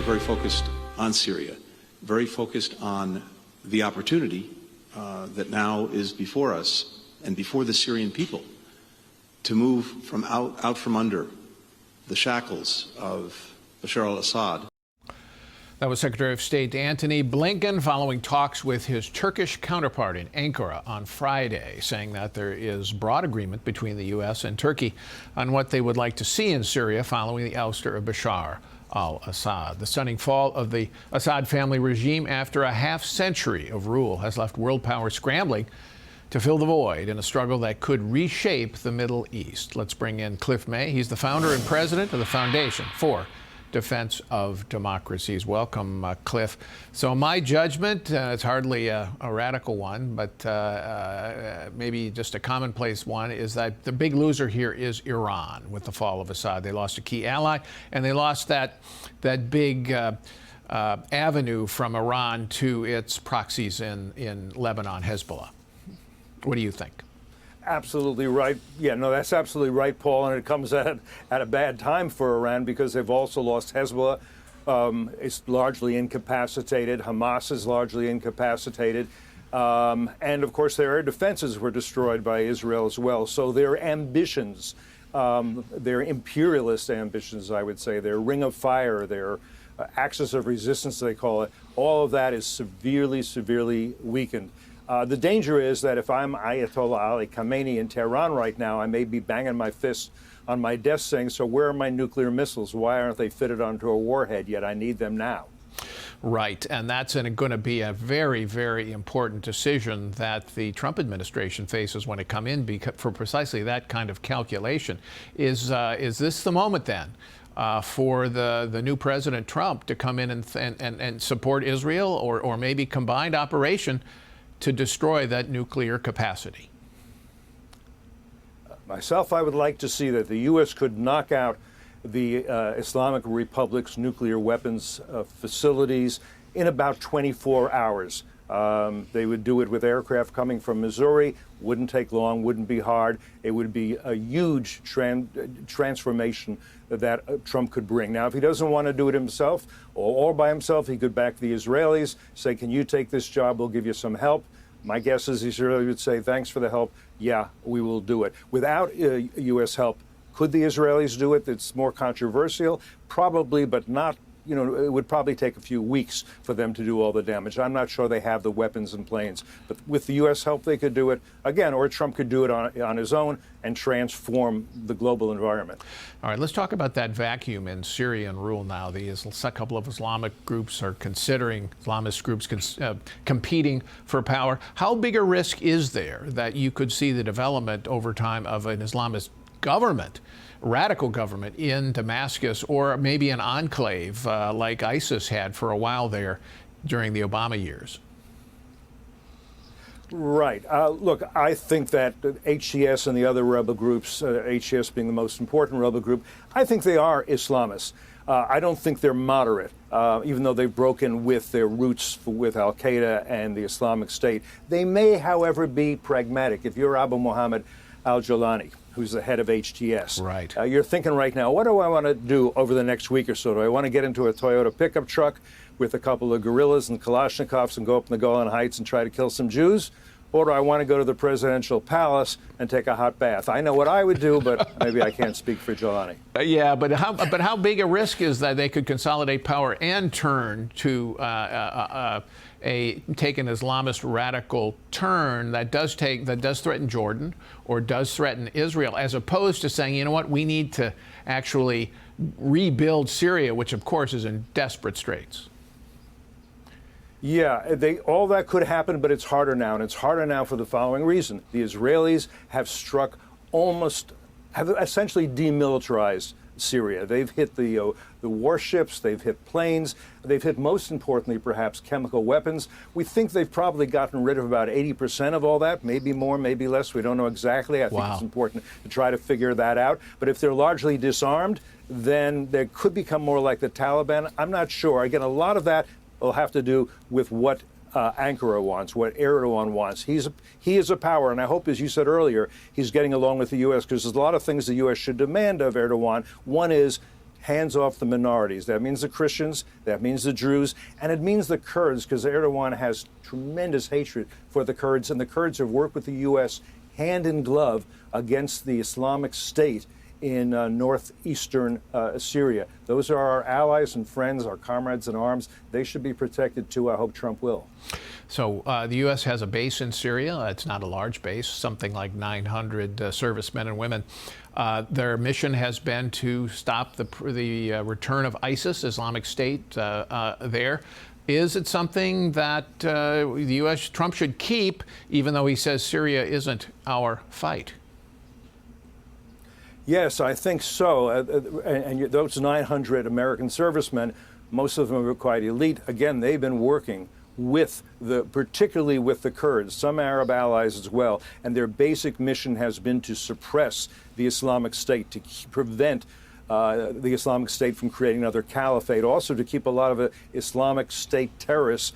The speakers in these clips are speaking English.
very focused on Syria, very focused on the opportunity that now is before us and before the Syrian people to move from out from under the shackles of Bashar al-Assad. That was Secretary of State Antony Blinken following talks with his Turkish counterpart in Ankara on Friday, saying that there is broad agreement between the U.S. and Turkey on what they would like to see in Syria following the ouster of Bashar al-Assad. The stunning fall of the Assad family regime after a half-century of rule has left world powers scrambling to fill the void in a struggle that could reshape the Middle East. Let's bring in Cliff May. He's the founder and president of the Foundation for Defense of Democracies. Welcome, Cliff. So my judgment, it's hardly a radical one, but maybe just a commonplace one, is that the big loser here is Iran with the fall of Assad. They lost a key ally, and they lost that big avenue from Iran to its proxies in Lebanon, Hezbollah. What do you think? Absolutely right. Yeah, no, that's absolutely right, Paul. And it comes at a bad time for Iran because they've also lost Hezbollah. It's largely incapacitated. Hamas is largely incapacitated. And, of course, their air defenses were destroyed by Israel as well. So their ambitions, their imperialist ambitions, I would say, their ring of fire, their axis of resistance, they call it, all of that is severely, severely weakened. The danger is that if I'm Ayatollah Ali Khamenei in Tehran right now, I may be banging my fist on my desk saying, so where are my nuclear missiles? Why aren't they fitted onto a warhead yet? I need them now. Right. And that's going to be a very, very important decision that the Trump administration faces when it comes in for precisely that kind of calculation. Is this the moment then for the new President Trump to come in and support Israel or maybe combined operation to destroy that nuclear capacity? Myself, I would like to see that the U.S. could knock out the Islamic Republic's nuclear weapons facilities in about 24 hours. They would do it with aircraft coming from Missouri. Wouldn't take long, wouldn't be hard. It would be a huge transformation that Trump could bring. Now, if he doesn't want to do it himself or all by himself, he could back the Israelis, say, can you take this job? We'll give you some help. My guess is the Israelis would say, thanks for the help. Yeah, we will do it. Without U.S. help, could the Israelis do it? It's more controversial, probably, but not. You know, it would probably take a few weeks for them to do all the damage. I'm not sure they have the weapons and planes. But with the U.S. help, they could do it again, or Trump could do it on his own and transform the global environment. All right, let's talk about that vacuum in Syrian rule now. A couple of Islamic groups are considering, Islamist groups competing for power. How big a risk is there that you could see the development over time of an Islamist government, radical government in Damascus, or maybe an enclave like ISIS had for a while there during the Obama years? Right. Look, I think that HTS and the other rebel groups, HTS being the most important rebel group, I think they are Islamists. I don't think they're moderate, even though they've broken with their roots with al-Qaeda and the Islamic State. They may, however, be pragmatic. If you're Abu Muhammad al-Jawlani, who's the head of HTS. Right. You're thinking right now, what do I want to do over the next week or so? Do I want to get into a Toyota pickup truck with a couple of guerrillas and Kalashnikovs and go up in the Golan Heights and try to kill some Jews? Or do I want to go to the presidential palace and take a hot bath? I know what I would do, but maybe I can't speak for Jawlani. Yeah, but how big a risk is that they could consolidate power and turn to take an Islamist radical turn that does threaten Jordan or does threaten Israel, as opposed to saying, you know what, we need to actually rebuild Syria, which of course is in desperate straits? Yeah, all that could happen, but it's harder now, and it's harder now for the following reason. The Israelis have have essentially demilitarized Syria. They've hit the warships, they've hit planes, they've hit, most importantly, perhaps chemical weapons. We think they've probably gotten rid of about 80% of all that, maybe more, maybe less. We don't know exactly. I think it's important to try to figure that out. But if they're largely disarmed, then they could become more like the Taliban. I'm not sure. Again, a lot of that will have to do with what Ankara wants, what Erdogan wants. He is a power, and I hope, as you said earlier, he's getting along with the U.S., because there's a lot of things the U.S. should demand of Erdogan. One is hands off the minorities. That means the Christians, that means the Druze, and it means the Kurds, because Erdogan has tremendous hatred for the Kurds, and the Kurds have worked with the U.S. hand in glove against the Islamic State in northeastern Syria. Those are our allies and friends, our comrades in arms. They should be protected too. I hope Trump will. So the U.S. has a base in Syria. It's not a large base, something like 900 servicemen and women. Their mission has been to stop the return of ISIS, Islamic State, there. Is it something that the U.S. Trump should keep, even though he says Syria isn't our fight? Yes, I think so. And those 900 American servicemen, most of them are quite elite. Again, they've been working with particularly with the Kurds, some Arab allies as well, and their basic mission has been to suppress the Islamic State, to prevent the Islamic State from creating another caliphate, also to keep a lot of Islamic State terrorists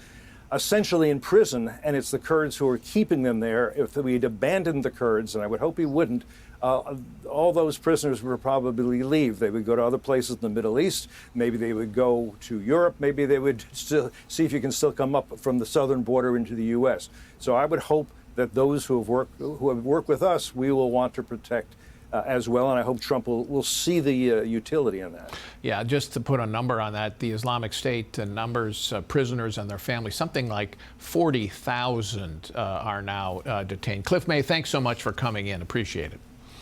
essentially in prison, and it's the Kurds who are keeping them there. If we'd abandoned the Kurds, and I would hope he wouldn't, all those prisoners would probably leave. They would go to other places in the Middle East. Maybe they would go to Europe. Maybe they would still see if you can still come up from the southern border into the U.S. So I would hope that those who have worked with us, we will want to protect as well, and I hope Trump will see the utility in that. Yeah, just to put a number on that, the Islamic State numbers prisoners and their families, something like 40,000 are now detained. Cliff May, thanks so much for coming in. Appreciate it.